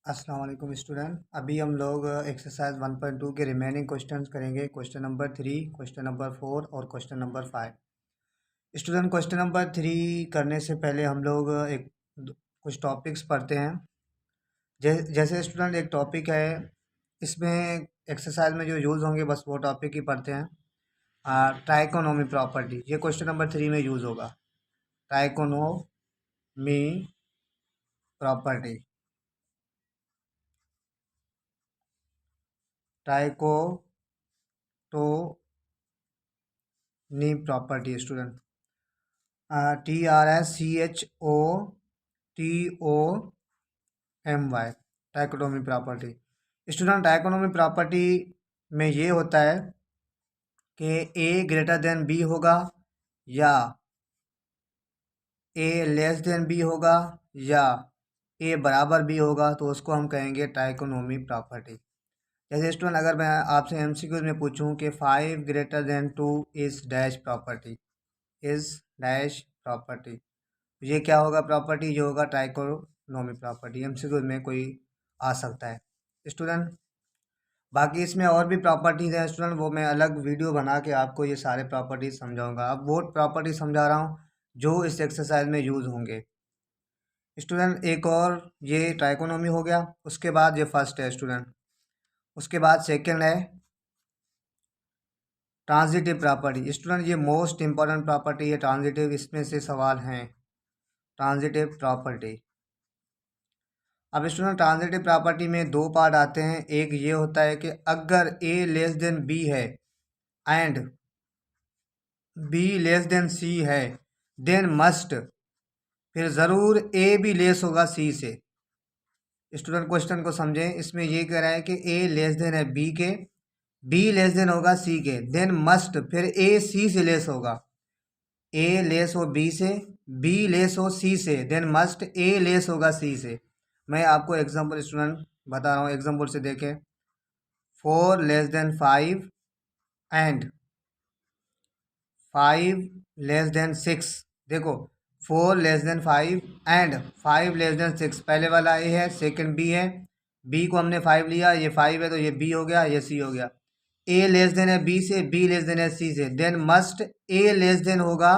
अस्सलाम वालेकुम स्टूडेंट। अभी हम लोग एक्सरसाइज 1.2 के रिमेनिंग क्वेश्चंस करेंगे। क्वेश्चन नंबर 3, क्वेश्चन नंबर 4 और question number 5। Student, question number 3 करने से पहले हम लोग कुछ टॉपिक्स पढ़ते हैं। जैसे स्टूडेंट एक टॉपिक है, इसमें एक्सरसाइज में जो यूज़ होंगे बस वो टॉपिक ही पढ़ते हैं। ट्राइकोनोमी प्रॉपर्टी, ये क्वेश्चन नंबर 3 में यूज़ होगा। Trichotomy property, trichotomy property student. TRSCHOTOMY, trichotomy property. Student, trichotomy property में ये होता है कि ए ग्रेटर देन बी होगा या ए लेस देन बी होगा या ए बराबर बी होगा, तो उसको हम कहेंगे टाइकोटोमी प्रॉपर्टी। जैसे स्टूडेंट, अगर मैं आपसे एमसीक्यू में पूछूं कि 5 greater than 2 is dash property, is dash property, ये क्या होगा प्रॉपर्टी? ये होगा ट्राइकोनोमी प्रॉपर्टी। एमसीक्यू में कोई आ सकता है स्टूडेंट। बाकी इसमें और भी प्रॉपर्टीज हैं स्टूडेंट, वो मैं अलग वीडियो बना के आपको ये सारे प्रॉपर्टीज समझाऊंगा। अब वो प्रॉपर्टी समझा रहा हूँ जो इस एक्सरसाइज में यूज़ होंगे स्टूडेंट। एक और ये ट्राइकोनोमी हो गया, उसके बाद ये फर्स्ट है स्टूडेंट। उसके बाद सेकेंड है ट्रांजिटिव प्रॉपर्टी। स्टूडेंट, ये मोस्ट इंपॉर्टेंट प्रॉपर्टी है ट्रांजिटिव, इसमें से सवाल हैं ट्रांजिटिव प्रॉपर्टी। अब स्टूडेंट, ट्रांजिटिव प्रॉपर्टी में दो पार्ट आते हैं। एक ये होता है कि अगर ए लेस देन बी है एंड बी लेस देन सी है, देन मस्ट, फिर ज़रूर ए भी लेस होगा सी से। स्टूडेंट, क्वेश्चन को समझें। इसमें ये कह रहा है कि ए लेस देन है बी के, बी लेस देन होगा सी के, देन मस्ट, फिर ए सी से लेस होगा। ए लेस हो बी से, बी लेस हो सी से, देन मस्ट ए लेस होगा सी से। मैं आपको एग्जांपल स्टूडेंट बता रहा हूँ, एग्जांपल से देखें। 4 less than 5 and 5 less than 6। देखो, 4 less than 5 and 5 less than 6, पहले वाला ए है, सेकंड बी है। बी को हमने 5 लिया, ये 5 है तो ये बी हो गया, ये सी हो गया। ए लेस देन है बी से, बी लेस देन है सी से, then must a less then होगा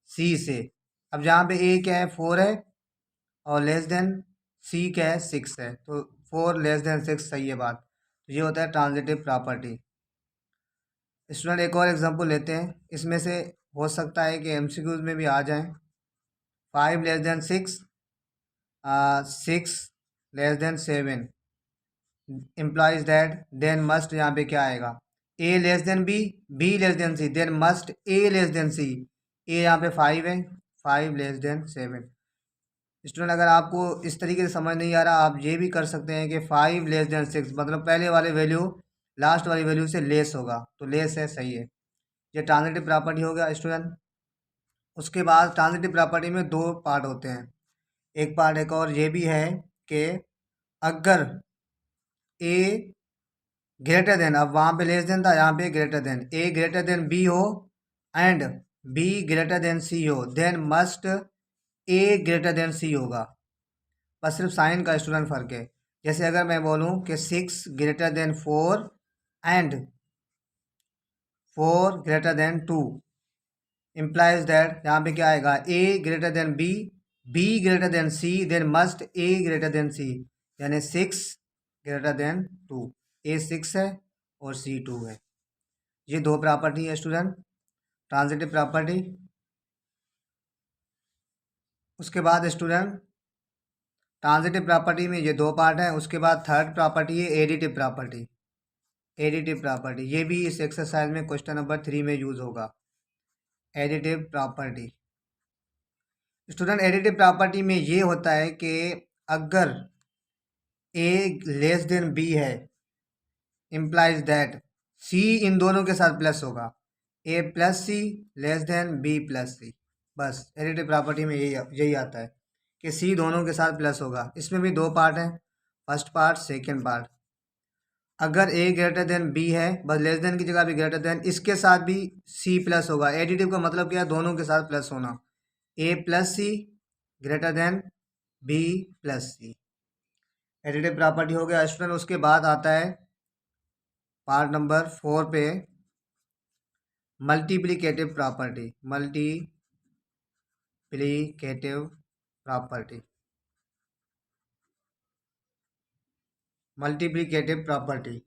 सी से। अब जहाँ पे ए क्या है 4 है और लेस देन सी क्या है 6 है, तो 4 लेस देन 6 सही है बात। तो ये होता है ट्रांजिटिव प्रॉपर्टी। स्टूडेंट, एक और एग्जांपल लेते हैं, इसमें से हो सकता है कि एमसीक्यूज में भी आ जाएं। 5 less than 6, 6 less than 7 implies that, then must, यहाँ पे क्या आएगा? A less than b, b less than c, then must a less than c. A यहाँ पे 5 है, 5 लेस देन 7। स्टूडेंट, अगर आपको इस तरीके से समझ नहीं आ रहा, आप ये भी कर सकते हैं कि 5 लेस देन 6 मतलब पहले वाले वैल्यू लास्ट वाली वैल्यू से लेस होगा, तो लेस है, सही है। ये ट्रांजिटिव प्रॉपर्टी हो गया स्टूडेंट। उसके बाद ट्रांजिटिव प्रॉपर्टी में दो पार्ट होते हैं। एक पार्ट एक और ये भी है कि अगर ए ग्रेटर देन, अब वहाँ पे लेस देन था, यहाँ पे ग्रेटर देन, ए ग्रेटर देन बी हो एंड बी ग्रेटर देन सी हो, then must a greater than सी होगा। बस सिर्फ साइन का स्टूडेंट फर्क है। जैसे अगर मैं बोलूँ कि 6 greater than 4 and 4 greater than 2 implies that, यहाँ पे क्या आएगा? A greater than b, b greater than c, then must a greater than c, यानी 6 ग्रेटर देन 2। ए 6 है और सी 2 है। ये दो प्रॉपर्टी है स्टूडेंट, ट्रांजिटिव प्रॉपर्टी। उसके बाद स्टूडेंट, ट्रांजिटिव प्रॉपर्टी में ये दो पार्ट हैं। उसके बाद थर्ड प्रॉपर्टी है एडिटिव प्रॉपर्टी। एडिटिव प्रॉपर्टी ये भी इस एक्सरसाइज में क्वेश्चन नंबर 3 में यूज होगा। Additive property student, additive property में ये होता है कि अगर ए लेस देन बी है, इम्प्लाइज दैट सी इन दोनों के साथ प्लस होगा। ए प्लस सी लेस देन बी प्लस सी। बस एडिटिव प्रॉपर्टी में यही आता है कि सी दोनों के साथ प्लस होगा। इसमें भी दो पार्ट हैं, फर्स्ट पार्ट सेकेंड पार्ट। अगर ए ग्रेटर देन बी है, बस लेस देन की जगह भी ग्रेटर देन, इसके साथ भी सी प्लस होगा। एडिटिव का मतलब क्या है? दोनों के साथ प्लस होना। ए प्लस सी ग्रेटर देन बी प्लस सी। एडिटिव प्रॉपर्टी हो गया स्टूडेंट। उसके बाद आता है पार्ट नंबर 4 पे multiplicative property. Multiplicative property multiplicative property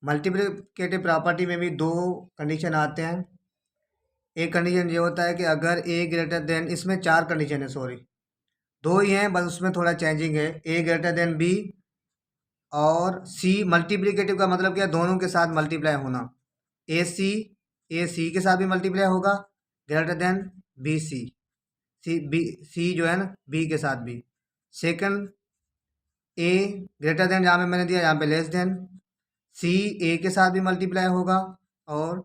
multiplicative property में भी दो कंडीशन आते हैं। एक कंडीशन ये होता है कि अगर ए ग्रेटर देन, इसमें चार कंडीशन है, सॉरी दो ही हैं बस, उसमें थोड़ा चेंजिंग है। ए ग्रेटर देन बी और सी। मल्टीप्लिकेटिव का मतलब क्या, दोनों के साथ मल्टीप्लाई होना। ए सी के साथ भी मल्टीप्लाई होगा ग्रेटर देन बी सी। सी जो है ना बी के साथ भी। सेकंड, ए ग्रेटर देन, जहाँ पे मैंने दिया यहाँ पे लेस देन। सी ए के साथ भी मल्टीप्लाई होगा और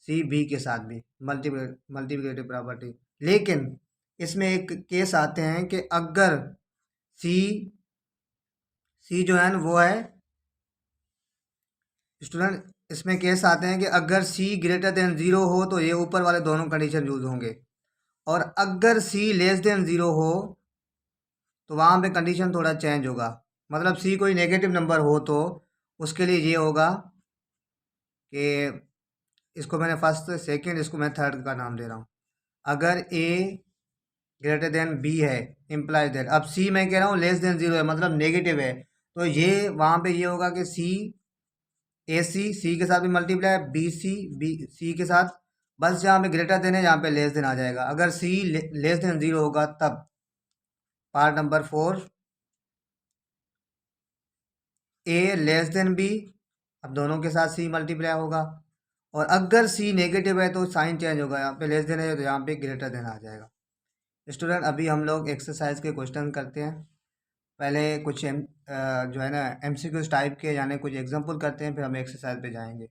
सी बी के साथ भी मल्टीप्लिकेटिव प्रॉपर्टी। लेकिन इसमें एक केस आते हैं कि अगर सी जो है ना वो है स्टूडेंट, इसमें केस आते हैं कि अगर सी ग्रेटर देन 0 हो तो ये ऊपर वाले दोनों कंडीशन यूज होंगे, और अगर सी लेस देन 0 हो तो वहाँ पे कंडीशन थोड़ा चेंज होगा। मतलब सी कोई नेगेटिव नंबर हो तो उसके लिए ये होगा कि, इसको मैंने फर्स्ट सेकंड, इसको मैं थर्ड का नाम दे रहा हूँ। अगर ए ग्रेटर देन बी है इम्प्लाइज दैट, अब सी मैं कह रहा हूँ लेस देन 0 है मतलब नेगेटिव है, तो ये वहाँ पे ये होगा कि सी ए सी के साथ भी मल्टीप्लाई, बी सी के साथ, बस जहाँ पे ग्रेटर देन है जहाँ पे लेस देन आ जाएगा। अगर सी लेस देन 0 होगा तब पार्ट नंबर 4 ए लेस देन बी, अब दोनों के साथ सी मल्टीप्लाई होगा। और अगर सी नेगेटिव है तो साइन चेंज होगा, यहाँ पे लेस देन है तो यहाँ पे ग्रेटर देन आ जाएगा। स्टूडेंट अभी हम लोग एक्सरसाइज के क्वेश्चन करते हैं। पहले कुछ जो है ना एमसीक्यूज टाइप के, यानी कुछ एग्जांपल करते हैं, फिर हम एक्सरसाइज पे जाएंगे।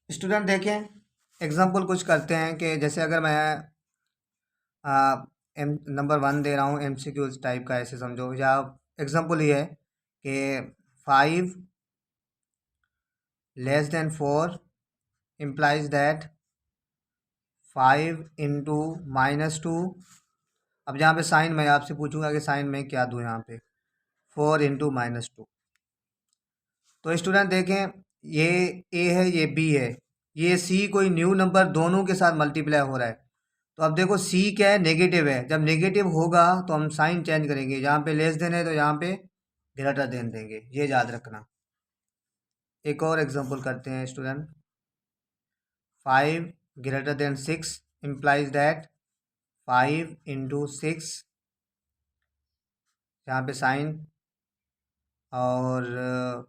स्टूडेंट देखें, एग्जांपल कुछ करते हैं कि जैसे अगर मैं नंबर 1 दे रहा हूँ एमसीक्यूज टाइप का, ऐसे समझो, या एग्जांपल ये है कि 5 less then 4 implies that 5 into -2। अब यहाँ पे साइन मैं आपसे पूछूंगा कि साइन में क्या दूँ, यहाँ पे 4 इंटू -2। तो स्टूडेंट देखें, ये ए है ये बी है, ये सी कोई न्यू नंबर दोनों के साथ मल्टीप्लाई हो रहा है। तो अब देखो सी क्या है, नेगेटिव है। जब नेगेटिव होगा तो हम साइन चेंज करेंगे, जहाँ पे लेस देन है तो यहाँ पे ग्रेटर देन देंगे, ये याद रखना। एक और एग्जांपल करते हैं student. 5 greater than 6 implies that 5 into 6, यहाँ पे साइन, और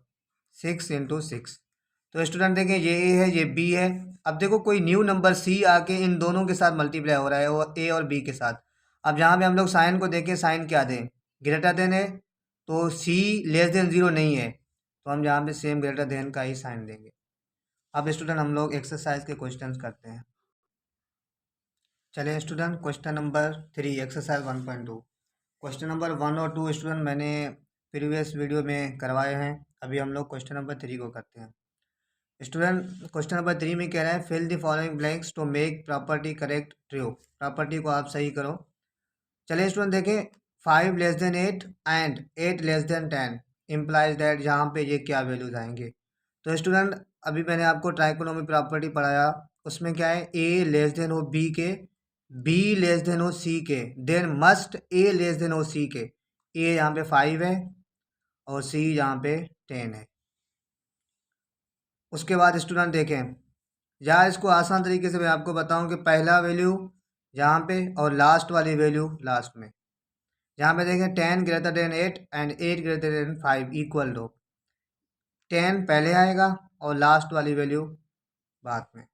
6 इंटू 6। तो स्टूडेंट देखें, ये ए है ये बी है। अब देखो कोई न्यू नंबर सी आके इन दोनों के साथ मल्टीप्लाई हो रहा है, और ए और बी के साथ। अब जहाँ पे हम लोग साइन को देखें, साइन क्या दें, ग्रेटर देन है, तो सी लेस देन 0 नहीं है, तो हम यहाँ पे सेम ग्रेटर देन का ही साइन देंगे। अब स्टूडेंट हम लोग एक्सरसाइज के क्वेश्चन करते हैं। चलिए student, question number 3 exercise 1.2। Question number 1 और 2 स्टूडेंट मैंने प्रीवियस वीडियो में करवाए हैं। अभी हम लोग क्वेश्चन नंबर 3 को करते हैं। स्टूडेंट क्वेश्चन नंबर 3 में कह रहा है fill the following blanks to make property correct true. Property को आप सही करो। चलिए स्टूडेंट देखें, 5 less than 8 and 8 less than 10 implies that, यहाँ पे ये क्या वैल्यूज आएंगे। तो स्टूडेंट अभी मैंने आपको ट्राइकोनोमी प्रॉपर्टी पढ़ाया, उसमें क्या है, ए लेस देन हो बी के, बी लेस देन हो सी के, then must a less then हो सी के। ए यहाँ पे 5 है और सी यहाँ पे 10 है। उसके बाद स्टूडेंट देखें, या इसको आसान तरीके से मैं आपको बताऊं कि पहला वैल्यू यहाँ पे और लास्ट वाली वैल्यू लास्ट में। यहाँ पे देखें 10 greater than 8 and 8 greater than 5 equal to 10 पहले आएगा और लास्ट वाली वैल्यू बाद में।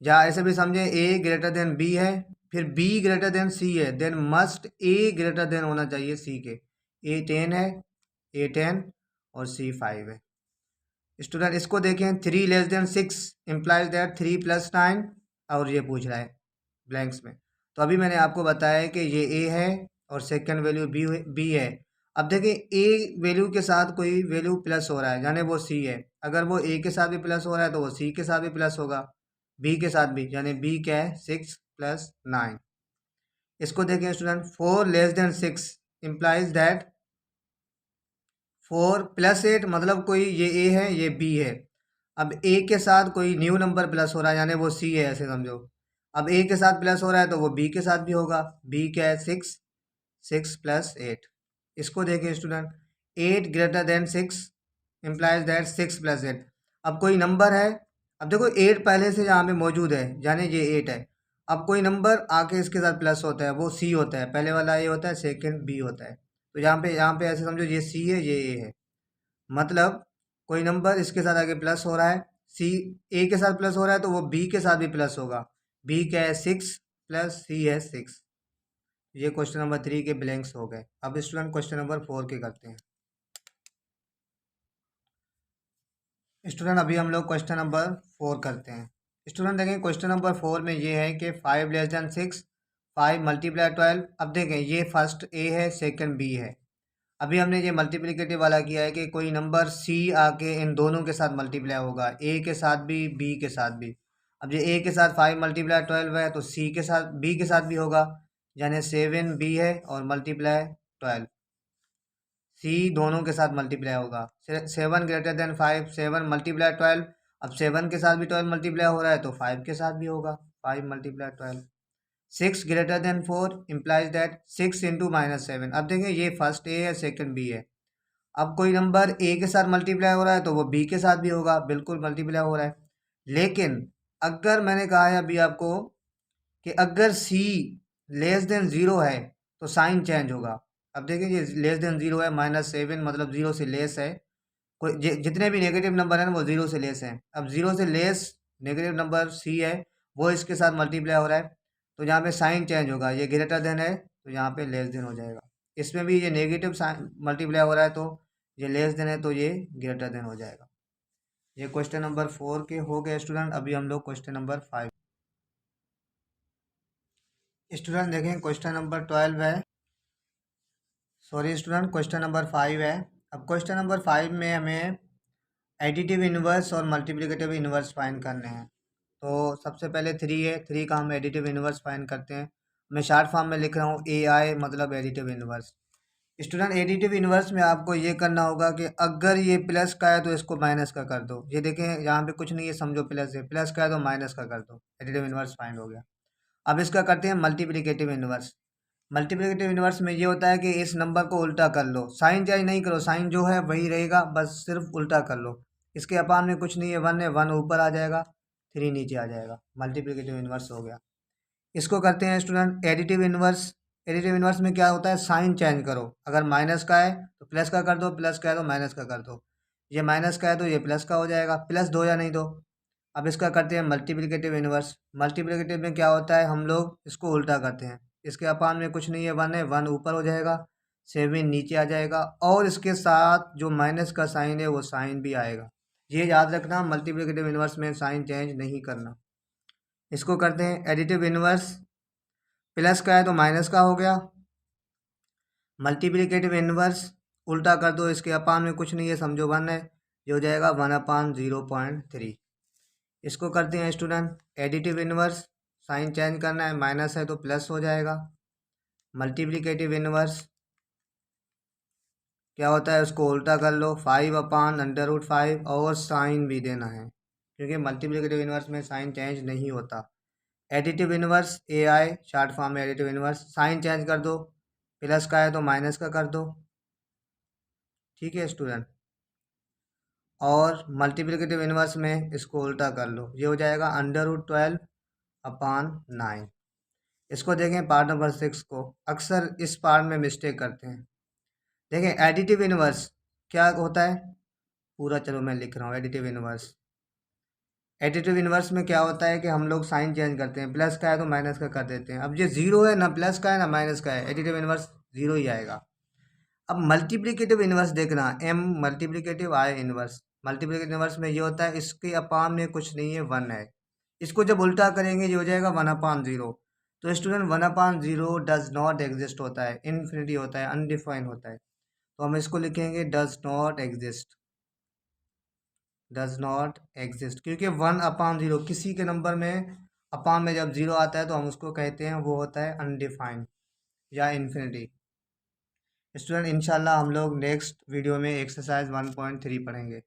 या ऐसे भी समझे, ए ग्रेटर देन बी है, फिर बी ग्रेटर देन सी है, then must a greater then होना चाहिए सी के। ए 10 है, ए 10 और सी 5 है। स्टूडेंट इसको देखें, 3 less than 6 implies that 3 plus 9, और ये पूछ रहा है ब्लैंक्स में। तो अभी मैंने आपको बताया है कि ये ए है और सेकंड वैल्यू बी है। अब देखिए ए वैल्यू के साथ कोई वैल्यू प्लस हो रहा है, यानी वो सी है। अगर वो ए के साथ भी प्लस हो रहा है तो वो सी के साथ भी प्लस होगा, बी के साथ भी, यानी बी क्या है 6 प्लस 9। इसको देखें student, 4 less than 6 implies that 4 plus 8 मतलब कोई ये ए है ये बी है। अब ए के साथ कोई न्यू नंबर प्लस हो रहा है यानी वो सी है ऐसे समझो। अब ए के साथ प्लस हो रहा है तो वो बी के साथ भी होगा। बी क्या है 6, 6 प्लस 8। इसको देखिए student, 8 greater then 6 implies that 6 plus 8। अब कोई नंबर है, अब देखो 8 पहले से यहाँ पे मौजूद है यानी ये 8 है। अब कोई नंबर आके इसके साथ प्लस होता है वो सी होता है, पहले वाला ए होता है सेकंड बी होता है। तो यहाँ पे ऐसे समझो ये सी है ये ए है। मतलब कोई नंबर इसके साथ आगे प्लस हो रहा है, सी ए के साथ प्लस हो रहा है तो वो बी के साथ भी प्लस होगा। बी क्या है 6 प्लस सी है 6। ये क्वेश्चन नंबर 3 के ब्लैंक्स हो गए। अब स्टूडेंट क्वेश्चन नंबर 4 के करते हैं। स्टूडेंट अभी हम लोग क्वेश्चन नंबर 4 करते हैं। स्टूडेंट देखें क्वेश्चन नंबर 4 में ये है कि 5 लेस देन 6, 5 मल्टीप्लाई 12। अब देखें ये फर्स्ट ए है सेकंड बी है। अभी हमने ये मल्टीप्लिकेटिव वाला किया है कि कोई नंबर सी आके इन दोनों के साथ मल्टीप्लाई होगा, ए के साथ भी बी के साथ भी। अब ये ए के साथ 5 मल्टीप्लाई 12 है तो सी के साथ बी के साथ भी होगा, यानी 7 बी है और मल्टीप्लाई 12 सी दोनों के साथ मल्टीप्लाई होगा। 7 ग्रेटर देन 5, 7 मल्टीप्लाई 12। अब 7 के साथ भी 12 मल्टीप्लाई हो रहा है तो 5 के साथ भी होगा, 5 multiply 12। 6 greater than 4 implies that 6 into minus 7। अब देखें ये फर्स्ट ए है सेकंड बी है। अब कोई नंबर ए के साथ मल्टीप्लाई हो रहा है तो वो बी के साथ भी होगा, बिल्कुल मल्टीप्लाई हो रहा है। लेकिन अगर मैंने कहा है अभी आपको कि अगर सी लेस देन ज़ीरो है तो साइन चेंज होगा। अब देखिए ये लेस देन ज़ीरो है, -7 मतलब ज़ीरो से लेस है। कोई जितने भी नेगेटिव नंबर हैं ना वो ज़ीरो से लेस हैं। अब ज़ीरो से लेस नेगेटिव नंबर सी है वो इसके साथ मल्टीप्लाई हो रहा है तो यहाँ पे साइन चेंज होगा। ये ग्रेटर देन है तो यहाँ पे लेस देन हो जाएगा। इसमें भी ये नेगेटिव साइन मल्टीप्लाई हो रहा है तो ये लेस देन है तो ये ग्रेटर देन हो जाएगा। ये क्वेश्चन नंबर 4 के हो गए स्टूडेंट। अभी हम लोग क्वेश्चन नंबर 5। स्टूडेंट देखें क्वेश्चन नंबर 12 है, सॉरी स्टूडेंट क्वेश्चन नंबर 5 है। अब क्वेश्चन नंबर 5 में हमें एडिटिव इन्वर्स और मल्टीप्लिकेटिव इन्वर्स फाइंड करने हैं। तो सबसे पहले 3 है, 3 का हम एडिटिव इन्वर्स फाइंड करते हैं। मैं शॉर्ट फॉर्म में लिख रहा हूँ AI मतलब additive inverse. Student additive inverse में आपको ये करना होगा कि अगर ये प्लस का है तो इसको माइनस का कर दो। ये देखें यहाँ पे कुछ नहीं है, समझो प्लस है, प्लस का है तो माइनस का कर दो। एडिटिव इन्वर्स फाइंड हो गया। अब इसका करते हैं मल्टीप्लिकेटिव इन्वर्स। मल्टीप्लिकेटिव इन्वर्स में ये होता है कि इस नंबर को उल्टा कर लो, साइन चेंज नहीं करो, साइन जो है वही रहेगा, बस सिर्फ उल्टा कर लो। इसके अपान में कुछ नहीं है, 1 है, 1 ऊपर आ जाएगा, 3 नीचे आ जाएगा। मल्टीप्लिकेटिव इन्वर्स हो गया। इसको करते हैं student additive inverse. Additive inverse में क्या होता है, साइन चेंज करो। अगर माइनस का है तो प्लस का कर दो, प्लस का है तो माइनस का कर दो। ये माइनस का है तो ये प्लस का हो जाएगा, प्लस दो या नहीं दो। अब इसका करते हैं मल्टीप्लिकेटिव इन्वर्स। मल्टीप्लिकेटिव में क्या होता है, हम लोग इसको उल्टा करते हैं। इसके अपान में कुछ नहीं है, 1 है, 1 ऊपर हो जाएगा, 7 नीचे आ जाएगा और इसके साथ जो माइनस का साइन है वो साइन भी आएगा। ये याद रखना, मल्टीप्लिकेटिव इन्वर्स में साइन चेंज नहीं करना। इसको करते हैं एडिटिव इन्वर्स। प्लस का है तो माइनस का हो गया। मल्टीप्लिकेटिव इन्वर्स उल्टा कर दो, इसके अपान में कुछ नहीं है, समझो 1 है, ये हो जाएगा 1/0.3। इसको करते हैं student additive inverse. Sign change करना है, माइनस है तो प्लस हो जाएगा। मल्टीप्लिकेटिव इन्वर्स क्या होता है, उसको उल्टा कर लो, 5/√5 और साइन भी देना है क्योंकि मल्टीप्लिकेटिव इन्वर्स में साइन चेंज नहीं होता। Additive inverse AI short form में एडिटिव इन्वर्स, साइन चेंज कर दो, प्लस का है तो माइनस का कर दो। ठीक है स्टूडेंट। और मल्टीप्लिकेटिव इन्वर्स में इसको उल्टा कर लो, ये हो जाएगा √12/9। इसको देखें पार्ट नंबर 6 को। अक्सर इस पार्ट में मिस्टेक करते हैं। देखें एडिटिव इन्वर्स क्या होता है, पूरा चलो मैं लिख रहा हूँ। एडिटिव इन्वर्स, एडिटिव इन्वर्स में क्या होता है कि हम लोग साइन चेंज करते हैं, प्लस का है तो माइनस का कर देते हैं। अब ये जीरो है, ना प्लस का है ना माइनस का है, एडिटिव इन्वर्स जीरो ही आएगा। अब मल्टीप्लिकेटिव इन्वर्स देखना, M multiplicative I inverse. Multiplicative inverse में ये होता है इसके अपान में कुछ नहीं है, 1 है। इसको जब उल्टा करेंगे ये हो जाएगा 1/0। तो स्टूडेंट 1/0 डज नॉट एग्जिस्ट होता है, इन्फिनिटी होता है, अनडिफाइन होता है। तो हम इसको लिखेंगे does not exist, does not exist, क्योंकि 1/0 किसी के नंबर में अपान में जब जीरो आता है तो हम उसको कहते हैं वो होता है अनडिफाइंड या इन्फिनिटी। स्टूडेंट इंशाल्लाह हम लोग नेक्स्ट वीडियो में एक्सरसाइज 1.3 पढ़ेंगे।